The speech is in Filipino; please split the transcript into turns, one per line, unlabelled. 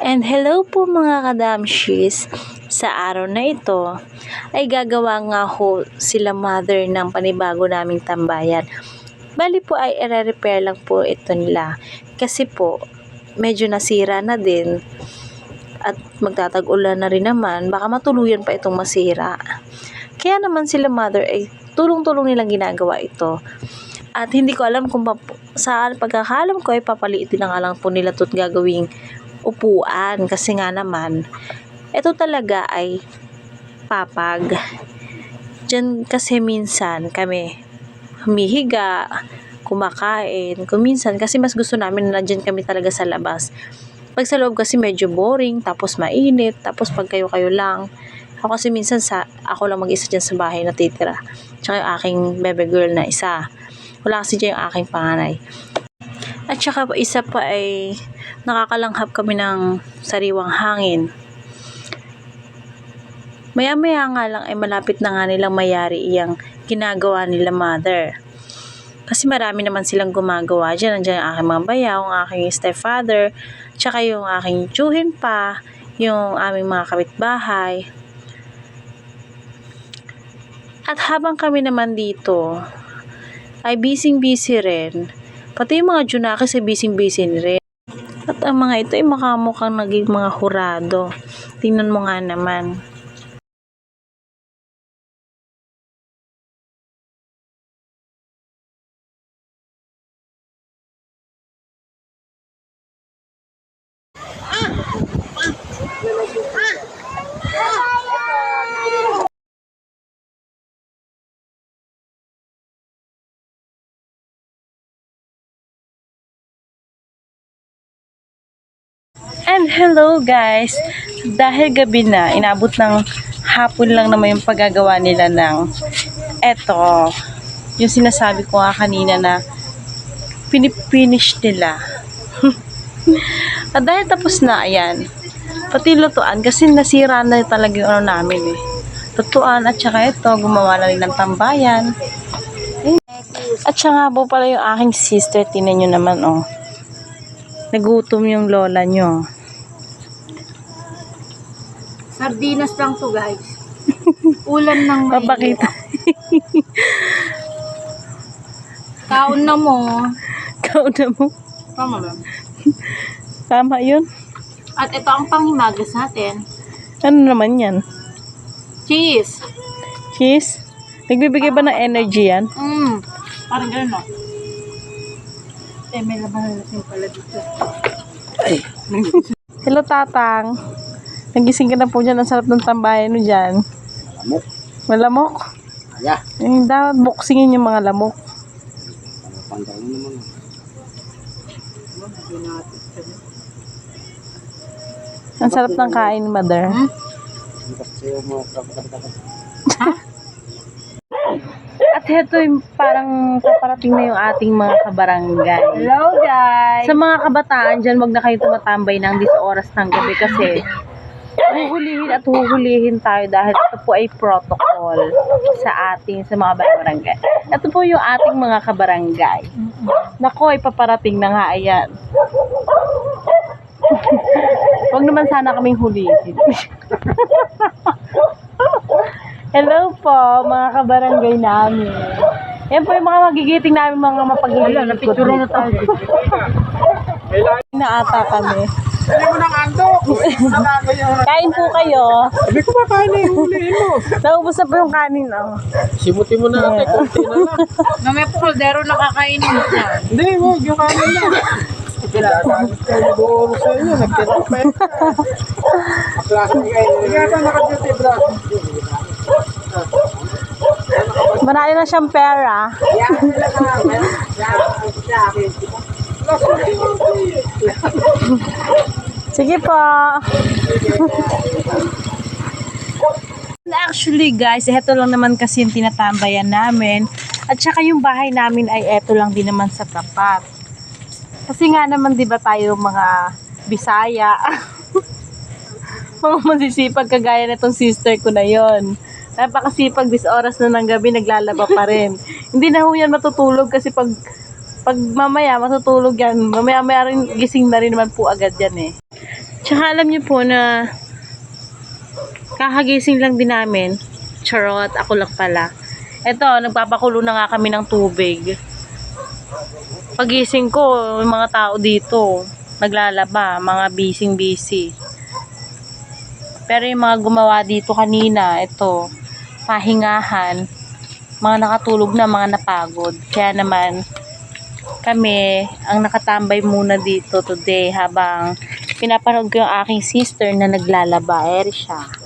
And hello po mga kadamshis. Sa araw na ito ay gagawa nga ho sila mother ng panibago naming tambayan. Bali po ay i-repair lang po ito nila. Kasi po medyo nasira na din at magtatag-ulan na rin naman. Baka matuluyan pa itong masira. Kaya naman sila mother ay tulong-tulong nilang ginagawa ito. At hindi ko alam kung sa pagkakalam ko ay papaliitin na nga lang po nila ito't gagawing upuan kasi nga naman ito talaga ay papag. Diyan kasi minsan kami humihiga, kumakain, kuminsan kasi mas gusto namin na dyan kami talaga sa labas. Pag sa loob kasi medyo boring, tapos mainit, tapos pag kayo-kayo lang. Ako kasi minsan ako lang mag-isa dyan sa bahay natitira. Tsaka yung aking baby girl na isa. Wala kasi dyan yung aking panganay. At saka isa pa ay nakakalanghap kami ng sariwang hangin. Maya-maya nga lang ay malapit na nga nilang mayari iyang ginagawa nila mother. Kasi marami naman silang gumagawa dyan. Nandiyan yung aking mga bayaw, ang aking stepfather, tsaka yung aking tiyuhin pa, yung aming mga kapitbahay. At habang kami naman dito ay busy rin. Pati yung mga junaki sa busy rin. At ang mga ito ay makamukhang naging mga hurado. Tingnan mo nga naman. And hello guys, dahil gabi na, inabot ng hapon lang naman yung paggagawa nila ng eto, yung sinasabi ko nga kanina na pinipinish nila. At dahil tapos na, ayan, pati lutuan kasi nasira na talaga yung ano namin eh. Lutuan at saka ito, gumawa na rin ng tambayan. At saka po pala yung aking sister, tinan nyo naman oh. Nagutom yung lola nyo.
Sardinas lang to guys. Ulam ng may.
Papakita.
Kaon na mo.
Kaon na mo.
Tama ba?
Tama yun.
At ito ang panghimagas natin.
Ano naman yan?
Cheese.
Cheese? Nagbibigay ba ng energy yan?
Parang gano'n no? May laban na natin pala dito.
Ay. Hello tatang. Nagising ka na po dyan. Ang sarap ng tambayan mo dyan.
Lamok.
Malamok?
Yeah.
Dapat boxingin yung mga lamok.
Pantay mo naman.
Ang sarap ng kain, mother. At heto yung parang paparating na yung ating mga kabarangay.
Hello guys.
Sa mga kabataan dyan, wag na kayo tumatambay ng 10 oras ng gabi kasi huhulihin tayo dahil ito po ay protocol sa mga barangay. Ito po yung ating mga kabarangay. Nako, ay paparating na nga, ayan. Wag naman sana kaming hulihin. Hello po, mga kabarangay namin. Yan po yung mga magigiting namin, mga mapag-iikot.
Napicture na tayo.
Na ata kami.
Dali mo ng andok!
Kain po kayo.
Sabi ko ba kain na yung huliin mo?
Naubos na po yung kanin. Oh.
Simutin mo na ate, kunti na lang.
Na may poldero na kakainin mo dyan.
Hindi, huwag yung kanin na. Gagalit kayo nag-uuro sa inyo, nagtira pa eh. Aklasa kayo. Hindi ata naka-duty bra.
Marami na siyang pera.
Yan sila ka. Yan sa akin.
Sige po. Actually guys, eto lang naman kasi yung tinatambayan namin. At saka yung bahay namin ay eto lang din naman sa tapat. Kasi nga naman 'di ba tayo mga Bisaya. Mga masisipag kagaya nitong sister ko na yon. Napakasipag, 10 oras na ng gabi naglalaba pa rin. Hindi na ho yan matutulog kasi pag mamaya matutulog yan, mamaya rin gising na rin naman po agad yan eh. Tsaka alam niyo po na kakagising lang din namin. Charot, ako lang pala. Eto, nagpapakulo na nga kami ng tubig. Pagising ko, yung mga tao dito, naglalaba, mga busy. Pero yung mga gumawa dito kanina, ito, pahingahan, mga nakatulog na, mga napagod. Kaya naman, kami, ang nakatambay muna dito today habang pinapanood ko yung aking sister na naglalaba. Siya.